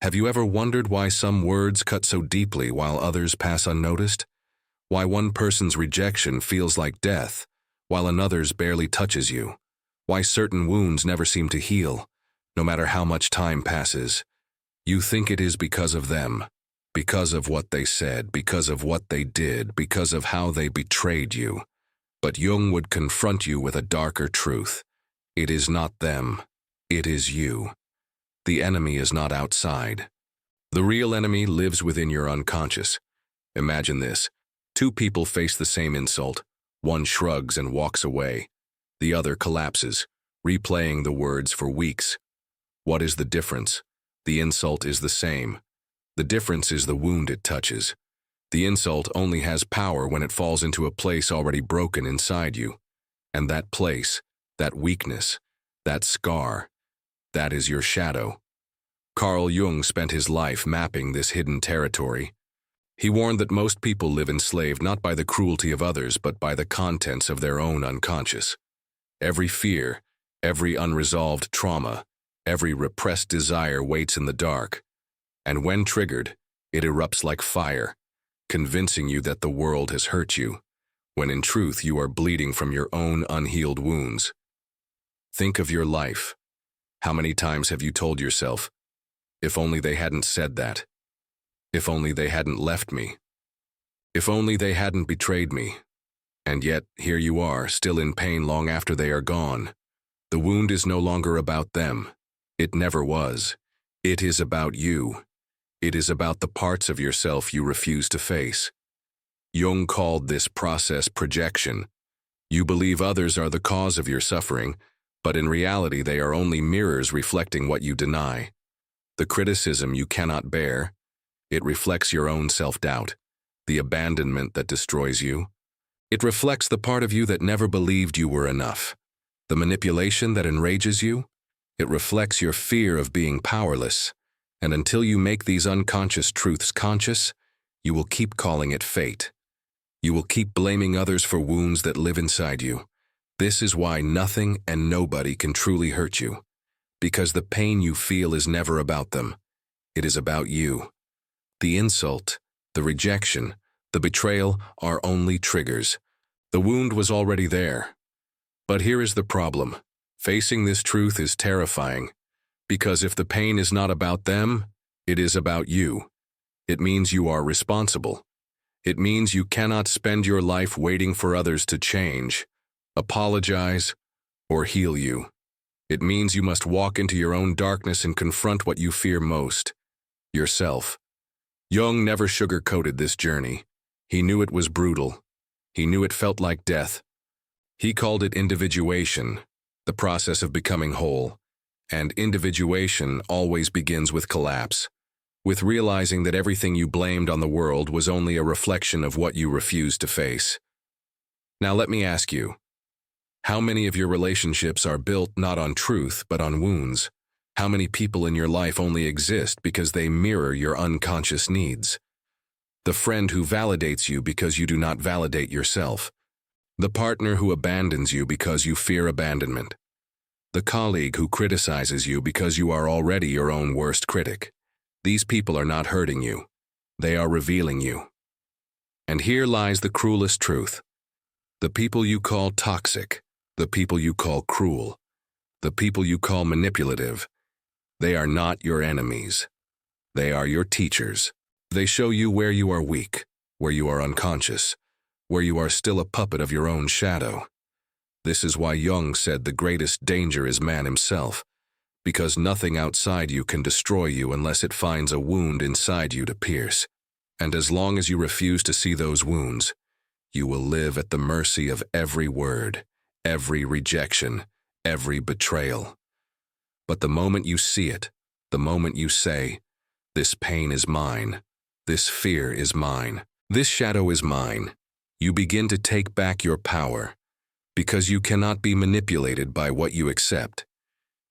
Have you ever wondered why some words cut so deeply while others pass unnoticed? Why one person's rejection feels like death, while another's barely touches you? Why certain wounds never seem to heal, no matter how much time passes? You think it is because of them, because of what they said, because of what they did, because of how they betrayed you. But Jung would confront you with a darker truth. It is not them, it is you. The enemy is not outside. The real enemy lives within your unconscious. Imagine this. Two people face the same insult. One shrugs and walks away. The other collapses, replaying the words for weeks. What is the difference? The insult is the same. The difference is the wound it touches. The insult only has power when it falls into a place already broken inside you. And that place, that weakness, that scar, that is your shadow. Carl Jung spent his life mapping this hidden territory. He warned that most people live enslaved not by the cruelty of others, but by the contents of their own unconscious. Every fear, every unresolved trauma, every repressed desire waits in the dark. And when triggered, it erupts like fire, convincing you that the world has hurt you, when in truth you are bleeding from your own unhealed wounds. Think of your life. How many times have you told yourself, if only they hadn't said that? If only they hadn't left me? If only they hadn't betrayed me? And yet, here you are, still in pain long after they are gone. The wound is no longer about them. It never was. It is about you. It is about the parts of yourself you refuse to face. Jung called this process projection. You believe others are the cause of your suffering, but in reality they are only mirrors reflecting what you deny. The criticism you cannot bear, it reflects your own self-doubt, the abandonment that destroys you. It reflects the part of you that never believed you were enough. The manipulation that enrages you, it reflects your fear of being powerless. And until you make these unconscious truths conscious, you will keep calling it fate. You will keep blaming others for wounds that live inside you. This is why nothing and nobody can truly hurt you. Because the pain you feel is never about them. It is about you. The insult, the rejection, the betrayal are only triggers. The wound was already there. But here is the problem. Facing this truth is terrifying. Because if the pain is not about them, it is about you. It means you are responsible. It means you cannot spend your life waiting for others to change, apologize, or heal you. It means you must walk into your own darkness and confront what you fear most, yourself. Jung never sugar-coated this journey. He knew it was brutal. He knew it felt like death. He called it individuation, the process of becoming whole. And individuation always begins with collapse, with realizing that everything you blamed on the world was only a reflection of what you refused to face. Now let me ask you, how many of your relationships are built not on truth but on wounds? How many people in your life only exist because they mirror your unconscious needs? The friend who validates you because you do not validate yourself. The partner who abandons you because you fear abandonment. The colleague who criticizes you because you are already your own worst critic. These people are not hurting you. They are revealing you. And here lies the cruelest truth. The people you call toxic, the people you call cruel, the people you call manipulative, they are not your enemies. They are your teachers. They show you where you are weak, where you are unconscious, where you are still a puppet of your own shadow. This is why Jung said the greatest danger is man himself, because nothing outside you can destroy you unless it finds a wound inside you to pierce. And as long as you refuse to see those wounds, you will live at the mercy of every word, every rejection, every betrayal. But the moment you see it, the moment you say, "This pain is mine, this fear is mine, this shadow is mine," you begin to take back your power. Because you cannot be manipulated by what you accept.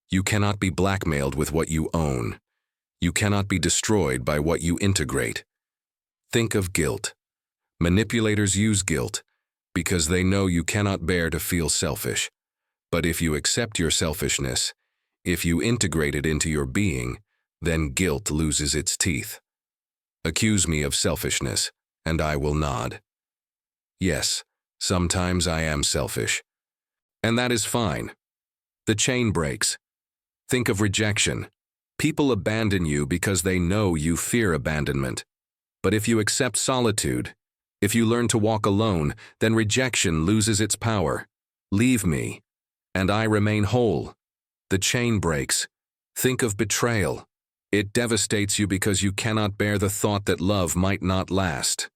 You cannot be blackmailed with what you own. You cannot be destroyed by what you integrate. Think of guilt. Manipulators use guilt because they know you cannot bear to feel selfish. But if you accept your selfishness, if you integrate it into your being, Then guilt loses its teeth. Accuse me of selfishness, and I will nod. Yes, sometimes I am selfish. And that is fine. The chain breaks. Think of rejection. People abandon you because they know you fear abandonment. But if you accept solitude, if you learn to walk alone, then rejection loses its power. Leave me, and I remain whole. The chain breaks. Think of betrayal. It devastates you because you cannot bear the thought that love might not last.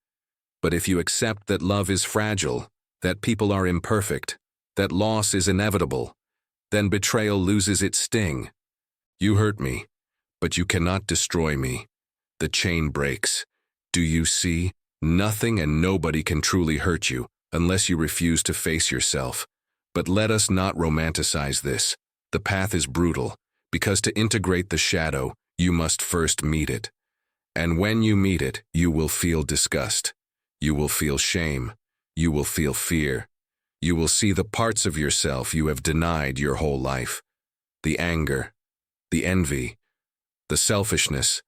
But if you accept that love is fragile, that people are imperfect, that loss is inevitable, then betrayal loses its sting. You hurt me, but you cannot destroy me. The chain breaks. Do you see? Nothing and nobody can truly hurt you unless you refuse to face yourself. But let us not romanticize this. The path is brutal, because to integrate the shadow, you must first meet it. And when you meet it, you will feel disgust. You will feel shame. You will feel fear. You will see the parts of yourself you have denied your whole life. The anger, the envy, the selfishness,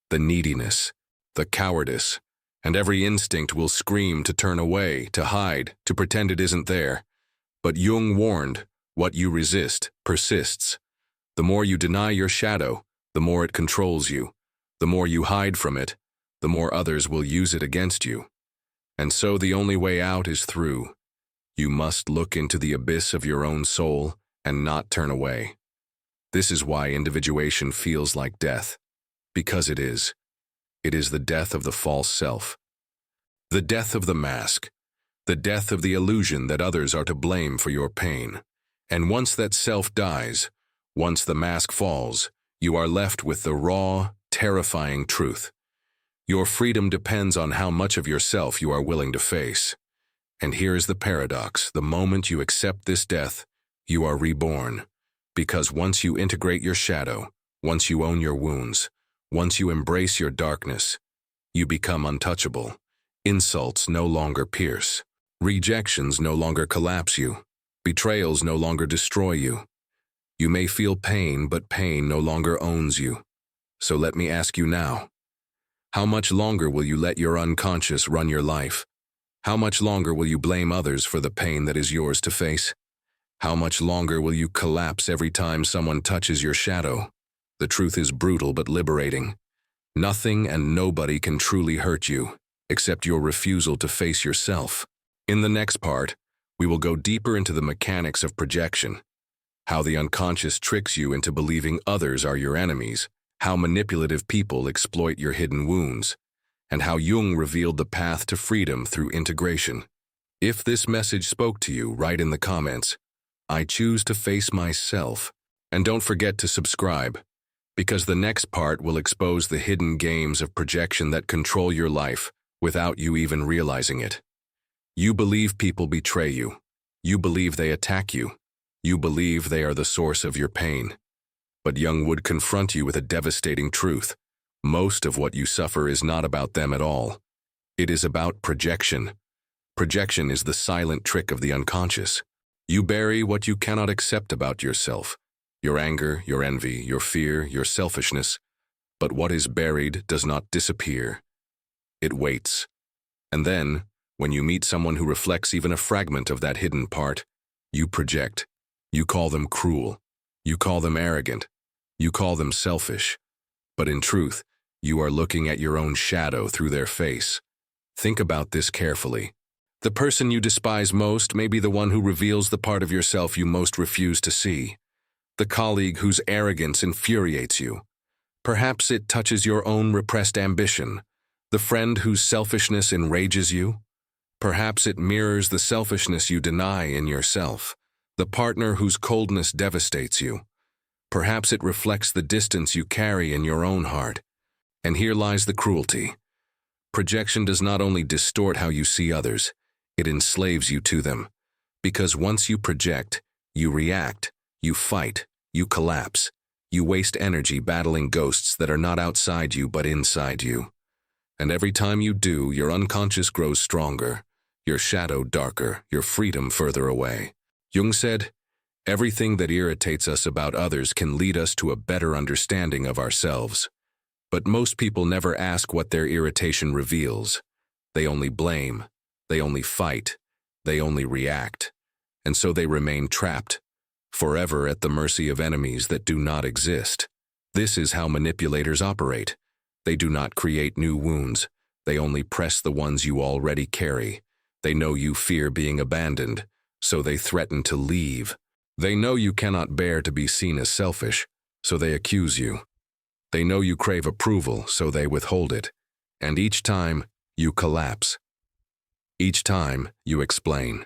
the neediness, the cowardice, and every instinct will scream to turn away, to hide, to pretend it isn't there. But Jung warned, what you resist persists. The more you deny your shadow, the more it controls you. The more you hide from it, the more others will use it against you. And so the only way out is through. You must look into the abyss of your own soul and not turn away. This is why individuation feels like death. Because it is. It is the death of the false self. The death of the mask. The death of the illusion that others are to blame for your pain. And once that self dies, once the mask falls, you are left with the raw, terrifying truth. Your freedom depends on how much of yourself you are willing to face. And here is the paradox. The moment you accept this death, you are reborn. Because once you integrate your shadow, once you own your wounds, once you embrace your darkness, you become untouchable. Insults no longer pierce. Rejections no longer collapse you. Betrayals no longer destroy you. You may feel pain, but pain no longer owns you. So let me ask you now, how much longer will you let your unconscious run your life? How much longer will you blame others for the pain that is yours to face? How much longer will you collapse every time someone touches your shadow? The truth is brutal but liberating. Nothing and nobody can truly hurt you, except your refusal to face yourself. In the next part, we will go deeper into the mechanics of projection, how the unconscious tricks you into believing others are your enemies, how manipulative people exploit your hidden wounds, and how Jung revealed the path to freedom through integration. If this message spoke to you, write in the comments, I choose to face myself. And don't forget to subscribe, because the next part will expose the hidden games of projection that control your life without you even realizing it. You believe people betray you. You believe they attack you. You believe they are the source of your pain. But Jung would confront you with a devastating truth. Most of what you suffer is not about them at all. It is about projection. Projection is the silent trick of the unconscious. You bury what you cannot accept about yourself. Your anger, your envy, your fear, your selfishness. But what is buried does not disappear. It waits. And then, when you meet someone who reflects even a fragment of that hidden part, you project. You call them cruel. You call them arrogant. You call them selfish. But in truth, you are looking at your own shadow through their face. Think about this carefully. The person you despise most may be the one who reveals the part of yourself you most refuse to see. The colleague whose arrogance infuriates you. Perhaps it touches your own repressed ambition. The friend whose selfishness enrages you. Perhaps it mirrors the selfishness you deny in yourself. The partner whose coldness devastates you. Perhaps it reflects the distance you carry in your own heart. And here lies the cruelty. Projection does not only distort how you see others, it enslaves you to them. Because once you project, you react, you fight, you collapse. You waste energy battling ghosts that are not outside you but inside you. And every time you do, your unconscious grows stronger, your shadow darker, your freedom further away. Jung said, Everything that irritates us about others can lead us to a better understanding of ourselves. But most people never ask what their irritation reveals. They only blame, they only fight, they only react, and so they remain trapped, forever at the mercy of enemies that do not exist. This is how manipulators operate. They do not create new wounds, they only press the ones you already carry. They know you fear being abandoned, so they threaten to leave. They know you cannot bear to be seen as selfish, so they accuse you. They know you crave approval, so they withhold it. And each time, you collapse. Each time, you explain.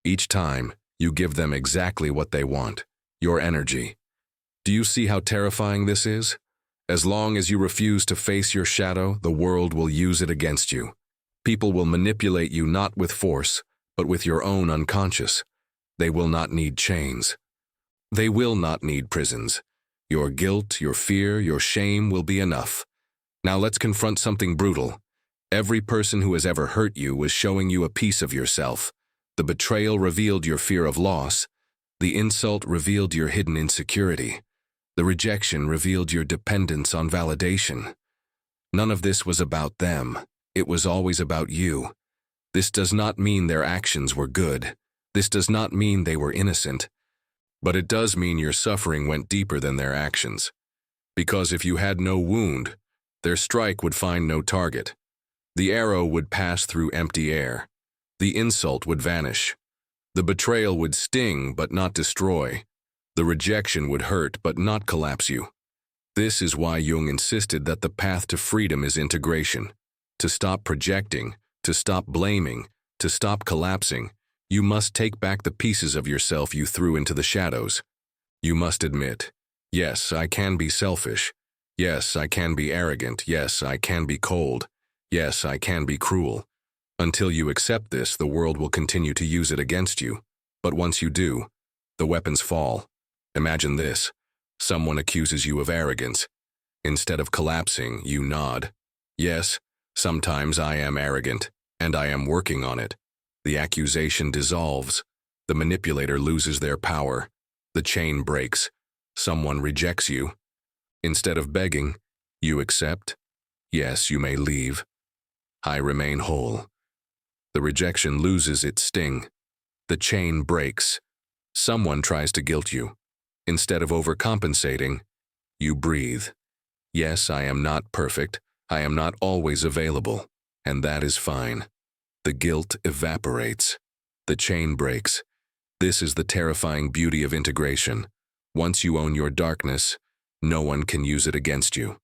Each time, you give them exactly what they want, your energy. Do you see how terrifying this is? As long as you refuse to face your shadow, the world will use it against you. People will manipulate you not with force, but with your own unconscious. They will not need chains. They will not need prisons. Your guilt, your fear, your shame will be enough. Now let's confront something brutal. Every person who has ever hurt you was showing you a piece of yourself. The betrayal revealed your fear of loss. The insult revealed your hidden insecurity. The rejection revealed your dependence on validation. None of this was about them. It was always about you. This does not mean their actions were good. This does not mean they were innocent. But it does mean your suffering went deeper than their actions. Because if you had no wound, their strike would find no target. The arrow would pass through empty air. The insult would vanish. The betrayal would sting but not destroy. The rejection would hurt but not collapse you. This is why Jung insisted that the path to freedom is integration. To stop projecting, to stop blaming, to stop collapsing, you must take back the pieces of yourself you threw into the shadows. You must admit, yes, I can be selfish. Yes, I can be arrogant. Yes, I can be cold. Yes, I can be cruel. Until you accept this, the world will continue to use it against you. But once you do, the weapons fall. Imagine this. Someone accuses you of arrogance. Instead of collapsing, you nod. Yes, sometimes I am arrogant, and I am working on it. The accusation dissolves. The manipulator loses their power. The chain breaks. Someone rejects you. Instead of begging, you accept. Yes, you may leave. I remain whole. The rejection loses its sting. The chain breaks. Someone tries to guilt you. Instead of overcompensating, you breathe. Yes, I am not perfect. I am not always available. And that is fine. The guilt evaporates. The chain breaks. This is the terrifying beauty of integration. Once you own your darkness, no one can use it against you.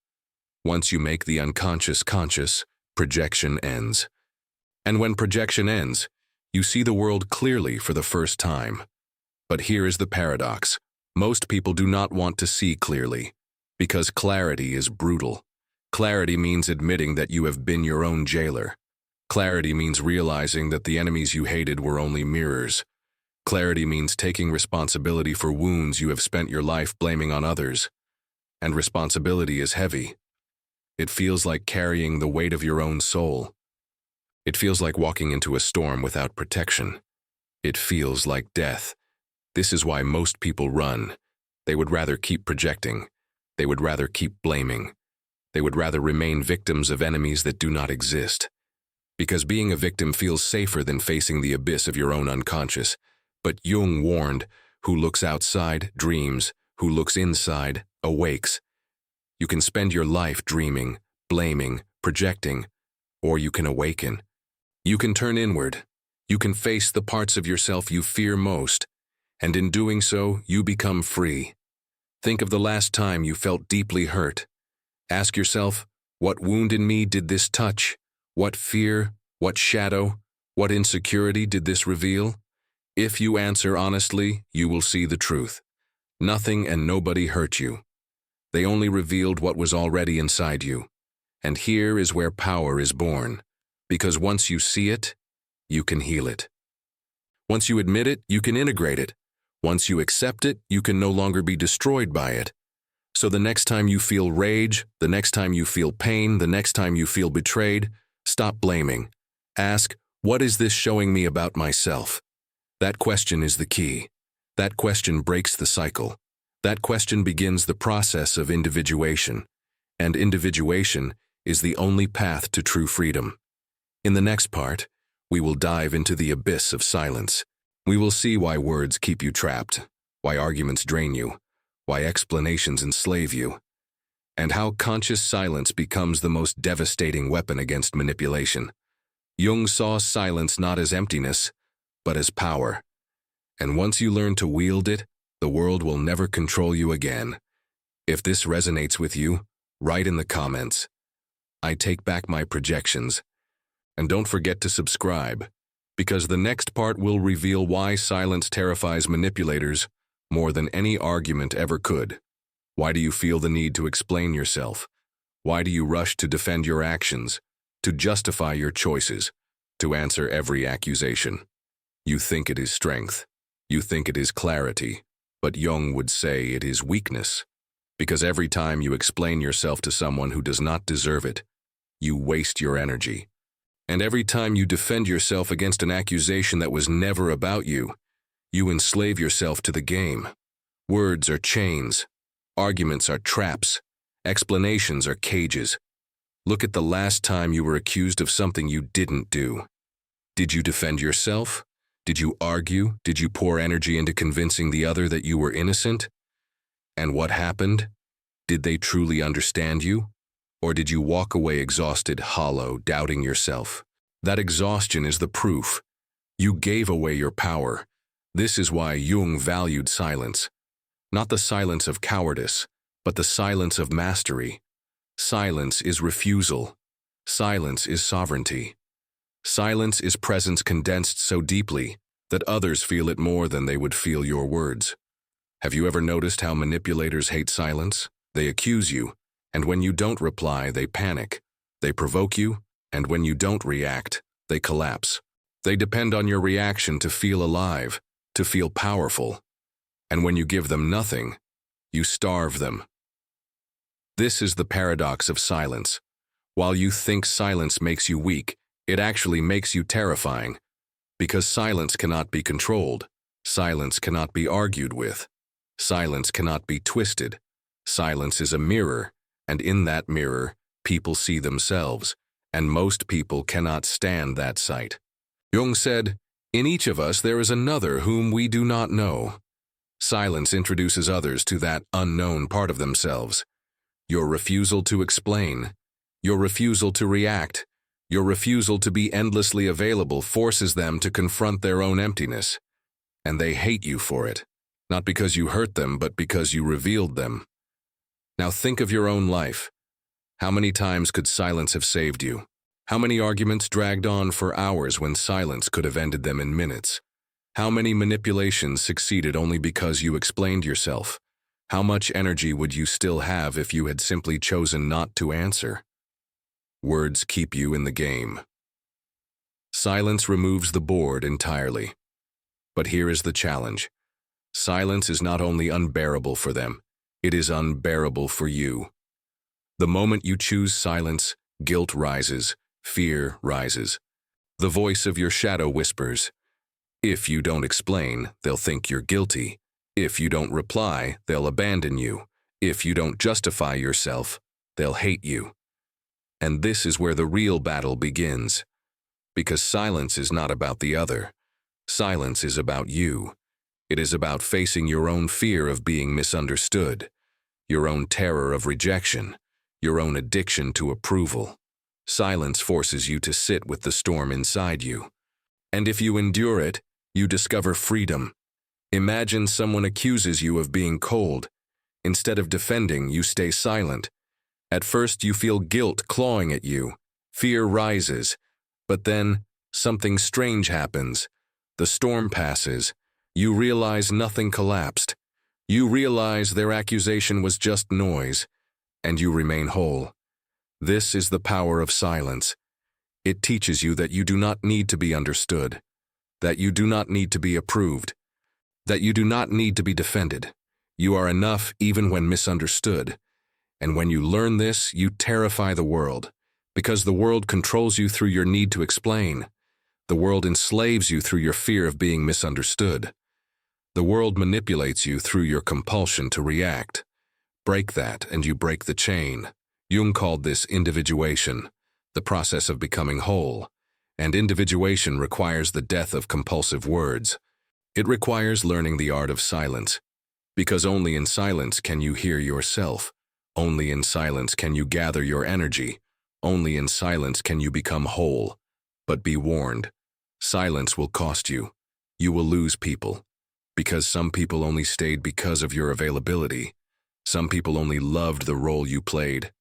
Once you make the unconscious conscious, projection ends. And when projection ends, you see the world clearly for the first time. But here is the paradox. Most people do not want to see clearly, because clarity is brutal. Clarity means admitting that you have been your own jailer. Clarity means realizing that the enemies you hated were only mirrors. Clarity means taking responsibility for wounds you have spent your life blaming on others. And responsibility is heavy. It feels like carrying the weight of your own soul. It feels like walking into a storm without protection. It feels like death. This is why most people run. They would rather keep projecting. They would rather keep blaming. They would rather remain victims of enemies that do not exist. Because being a victim feels safer than facing the abyss of your own unconscious. But Jung warned, who looks outside dreams, who looks inside awakes. You can spend your life dreaming, blaming, projecting, or you can awaken. You can turn inward. You can face the parts of yourself you fear most. And in doing so, you become free. Think of the last time you felt deeply hurt. Ask yourself, what wound in me did this touch? What fear, what shadow, what insecurity did this reveal? If you answer honestly, you will see the truth. Nothing and nobody hurt you. They only revealed what was already inside you. And here is where power is born. Because once you see it, you can heal it. Once you admit it, you can integrate it. Once you accept it, you can no longer be destroyed by it. So the next time you feel rage, the next time you feel pain, the next time you feel betrayed, stop blaming. Ask, what is this showing me about myself? That question is the key. That question breaks the cycle. That question begins the process of individuation, and individuation is the only path to true freedom. In the next part, we will dive into the abyss of silence. We will see why words keep you trapped, why arguments drain you, why explanations enslave you, and how conscious silence becomes the most devastating weapon against manipulation. Jung saw silence not as emptiness, but as power. And once you learn to wield it, the world will never control you again. If this resonates with you, write in the comments, "I take back my projections." And don't forget to subscribe, because the next part will reveal why silence terrifies manipulators more than any argument ever could. Why do you feel the need to explain yourself? Why do you rush to defend your actions, to justify your choices, to answer every accusation? You think it is strength. You think it is clarity. But Jung would say it is weakness. Because every time you explain yourself to someone who does not deserve it, you waste your energy. And every time you defend yourself against an accusation that was never about you, you enslave yourself to the game. Words are chains. Arguments are traps. Explanations are cages. Look at the last time you were accused of something you didn't do. Did you defend yourself? Did you argue? Did you pour energy into convincing the other that you were innocent? And what happened? Did they truly understand you? Or did you walk away exhausted, hollow, doubting yourself? That exhaustion is the proof. You gave away your power. This is why Jung valued silence. Not the silence of cowardice, but the silence of mastery. Silence is refusal. Silence is sovereignty. Silence is presence condensed so deeply that others feel it more than they would feel your words. Have you ever noticed how manipulators hate silence? They accuse you, and when you don't reply, they panic. They provoke you, and when you don't react, they collapse. They depend on your reaction to feel alive, to feel powerful. And when you give them nothing, you starve them. This is the paradox of silence. While you think silence makes you weak, it actually makes you terrifying. Because silence cannot be controlled. Silence cannot be argued with. Silence cannot be twisted. Silence is a mirror, and in that mirror, people see themselves, and most people cannot stand that sight. Jung said, "In each of us there is another whom we do not know." Silence introduces others to that unknown part of themselves. Your refusal to explain, your refusal to react, your refusal to be endlessly available forces them to confront their own emptiness. And they hate you for it, not because you hurt them, but because you revealed them. Now think of your own life. How many times could silence have saved you? How many arguments dragged on for hours when silence could have ended them in minutes? How many manipulations succeeded only because you explained yourself? How much energy would you still have if you had simply chosen not to answer? Words keep you in the game. Silence removes the board entirely. But here is the challenge. Silence is not only unbearable for them, it is unbearable for you. The moment you choose silence, guilt rises, fear rises. The voice of your shadow whispers, "If you don't explain, they'll think you're guilty. If you don't reply, they'll abandon you. If you don't justify yourself, they'll hate you." And this is where the real battle begins. Because silence is not about the other. Silence is about you. It is about facing your own fear of being misunderstood, your own terror of rejection, your own addiction to approval. Silence forces you to sit with the storm inside you. And if you endure it, you discover freedom. Imagine someone accuses you of being cold. Instead of defending, you stay silent. At first, you feel guilt clawing at you. Fear rises. But then, something strange happens. The storm passes. You realize nothing collapsed. You realize their accusation was just noise, and you remain whole. This is the power of silence. It teaches you that you do not need to be understood, that you do not need to be approved, that you do not need to be defended. You are enough even when misunderstood. And when you learn this, you terrify the world, because the world controls you through your need to explain. The world enslaves you through your fear of being misunderstood. The world manipulates you through your compulsion to react. Break that, and you break the chain. Jung called this individuation, the process of becoming whole. And individuation requires the death of compulsive words. It requires learning the art of silence, because only in silence can you hear yourself. Only in silence can you gather your energy. Only in silence can you become whole. But be warned, silence will cost you. You will lose people, because some people only stayed because of your availability. Some people only loved the role you played.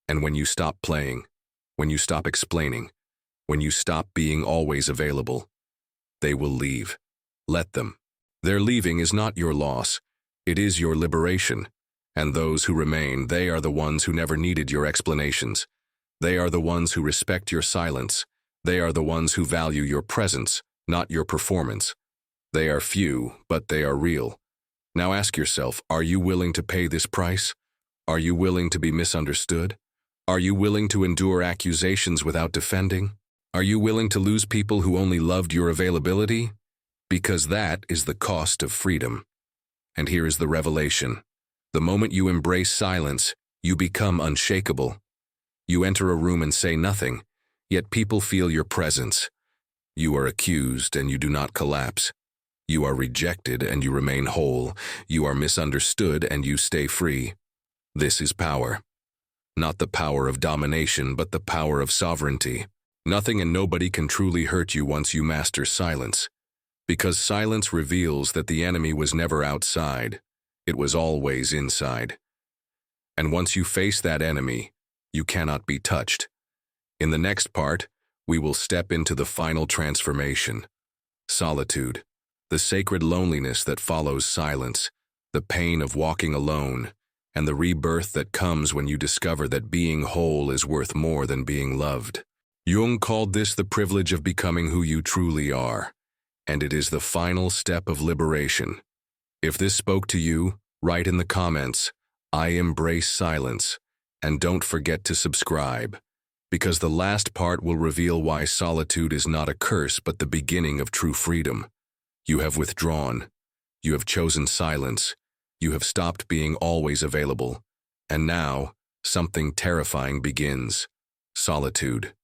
And when you stop playing, when you stop explaining, when you stop being always available, they will leave. Let them. Their leaving is not your loss. It is your liberation. And those who remain, they are the ones who never needed your explanations. They are the ones who respect your silence. They are the ones who value your presence, not your performance. They are few, but they are real. Now ask yourself, are you willing to pay this price? Are you willing to be misunderstood? Are you willing to endure accusations without defending? Are you willing to lose people who only loved your availability? Because that is the cost of freedom. And here is the revelation. The moment you embrace silence, you become unshakable. You enter a room and say nothing, yet people feel your presence. You are accused and you do not collapse. You are rejected and you remain whole. You are misunderstood and you stay free. This is power. Not the power of domination, but the power of sovereignty. Nothing and nobody can truly hurt you once you master silence. Because silence reveals that the enemy was never outside. It was always inside. And once you face that enemy, you cannot be touched. In the next part, we will step into the final transformation. Solitude, the sacred loneliness that follows silence, the pain of walking alone, and the rebirth that comes when you discover that being whole is worth more than being loved. Jung called this the privilege of becoming who you truly are, and it is the final step of liberation. If this spoke to you, write in the comments, "I embrace silence," and don't forget to subscribe, because the last part will reveal why solitude is not a curse but the beginning of true freedom. You have withdrawn. You have chosen silence. You have stopped being always available. And now, something terrifying begins. Solitude.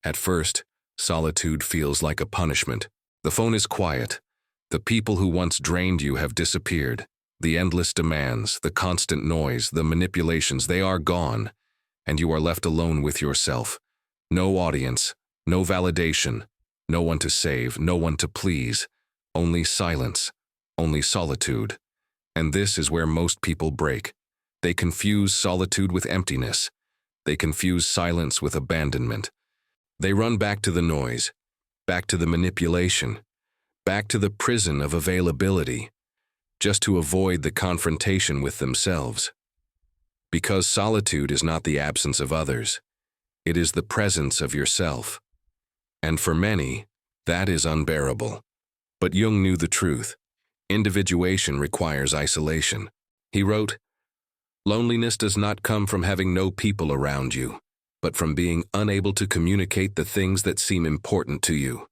At first, solitude feels like a punishment. The phone is quiet. The people who once drained you have disappeared. The endless demands, the constant noise, the manipulations, they are gone. And you are left alone with yourself. No audience, no validation, no one to save, no one to please. Only silence, only solitude. And this is where most people break. They confuse solitude with emptiness. They confuse silence with abandonment. They run back to the noise, back to the manipulation, back to the prison of availability, just to avoid the confrontation with themselves. Because solitude is not the absence of others, it is the presence of yourself. And for many, that is unbearable. But Jung knew the truth. Individuation requires isolation. He wrote, "Loneliness does not come from having no people around you, but from being unable to communicate the things that seem important to you."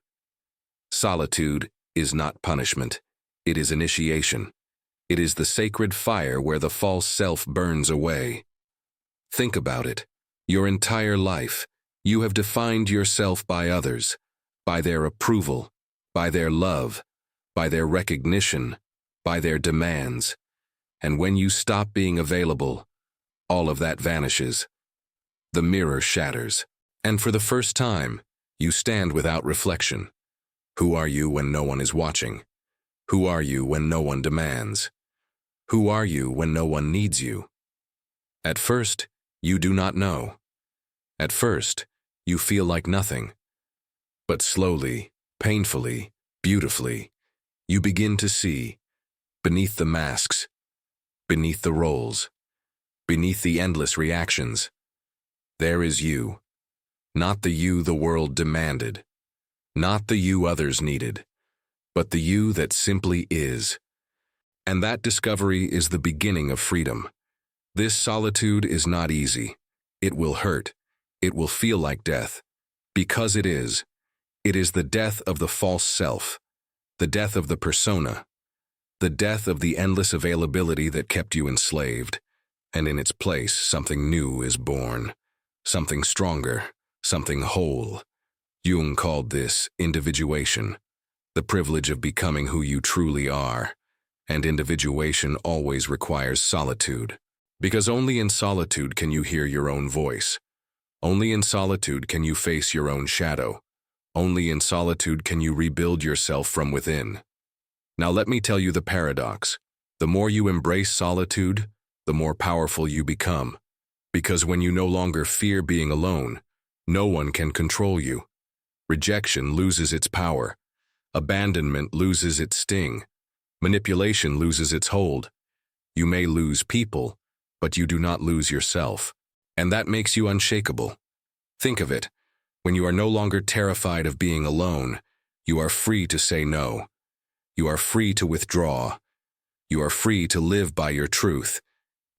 Solitude is not punishment. It is initiation. It is the sacred fire where the false self burns away. Think about it. Your entire life, you have defined yourself by others, by their approval, by their love, by their recognition, by their demands. And when you stop being available, all of that vanishes. The mirror shatters. And for the first time, you stand without reflection. Who are you when no one is watching? Who are you when no one demands? Who are you when no one needs you? At first, you do not know. At first, you feel like nothing. But slowly, painfully, beautifully, you begin to see, beneath the masks, beneath the roles, beneath the endless reactions, there is you. Not the you the world demanded, not the you others needed, but the you that simply is. And that discovery is the beginning of freedom. This solitude is not easy. It will hurt. It will feel like death. Because it is. It is the death of the false self, the death of the persona, the death of the endless availability that kept you enslaved, and in its place something new is born, something stronger, something whole. Jung called this individuation, the privilege of becoming who you truly are, and individuation always requires solitude, because only in solitude can you hear your own voice. Only in solitude can you face your own shadow. Only in solitude can you rebuild yourself from within. Now let me tell you the paradox. The more you embrace solitude, the more powerful you become. Because when you no longer fear being alone, no one can control you. Rejection loses its power. Abandonment loses its sting. Manipulation loses its hold. You may lose people, but you do not lose yourself. And that makes you unshakable. Think of it. When you are no longer terrified of being alone, you are free to say no. You are free to withdraw. You are free to live by your truth,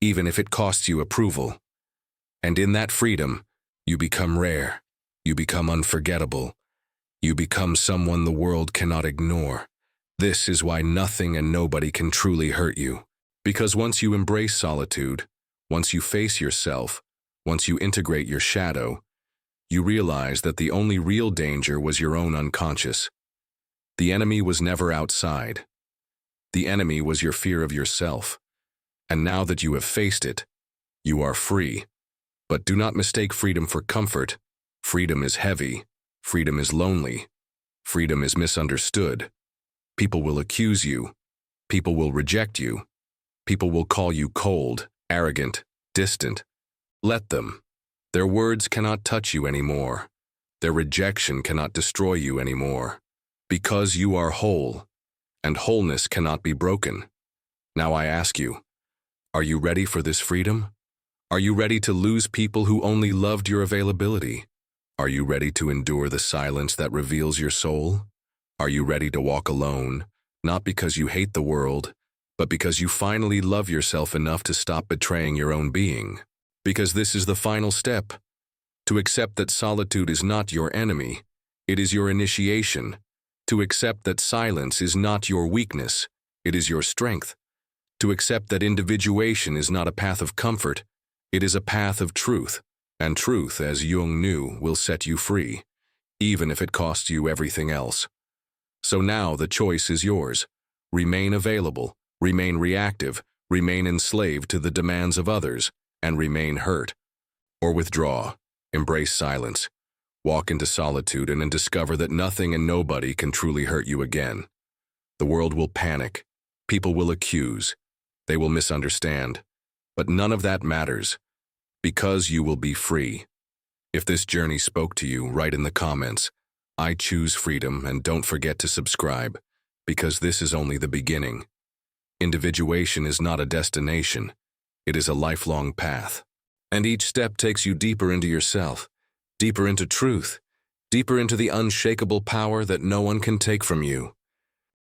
even if it costs you approval. And in that freedom, you become rare. You become unforgettable. You become someone the world cannot ignore. This is why nothing and nobody can truly hurt you. Because once you embrace solitude, once you face yourself, once you integrate your shadow, you realize that the only real danger was your own unconscious. The enemy was never outside. The enemy was your fear of yourself. And now that you have faced it, you are free. But do not mistake freedom for comfort. Freedom is heavy. Freedom is lonely. Freedom is misunderstood. People will accuse you. People will reject you. People will call you cold, arrogant, distant. Let them. Their words cannot touch you anymore. Their rejection cannot destroy you anymore. Because you are whole, and wholeness cannot be broken. Now I ask you, are you ready for this freedom? Are you ready to lose people who only loved your availability? Are you ready to endure the silence that reveals your soul? Are you ready to walk alone, not because you hate the world, but because you finally love yourself enough to stop betraying your own being? Because this is the final step, to accept that solitude is not your enemy, it is your initiation. To accept that silence is not your weakness, it is your strength. To accept that individuation is not a path of comfort, it is a path of truth. And truth, as Jung knew, will set you free, even if it costs you everything else. So now the choice is yours. Remain available, remain reactive, remain enslaved to the demands of others, and remain hurt. Or withdraw, embrace silence, walk into solitude and then discover that nothing and nobody can truly hurt you again. The world will panic, people will accuse, they will misunderstand, but none of that matters. Because you will be free. If this journey spoke to you, write in the comments, I choose freedom, and don't forget to subscribe, because this is only the beginning. Individuation is not a destination, it is a lifelong path. And each step takes you deeper into yourself, deeper into truth, deeper into the unshakable power that no one can take from you.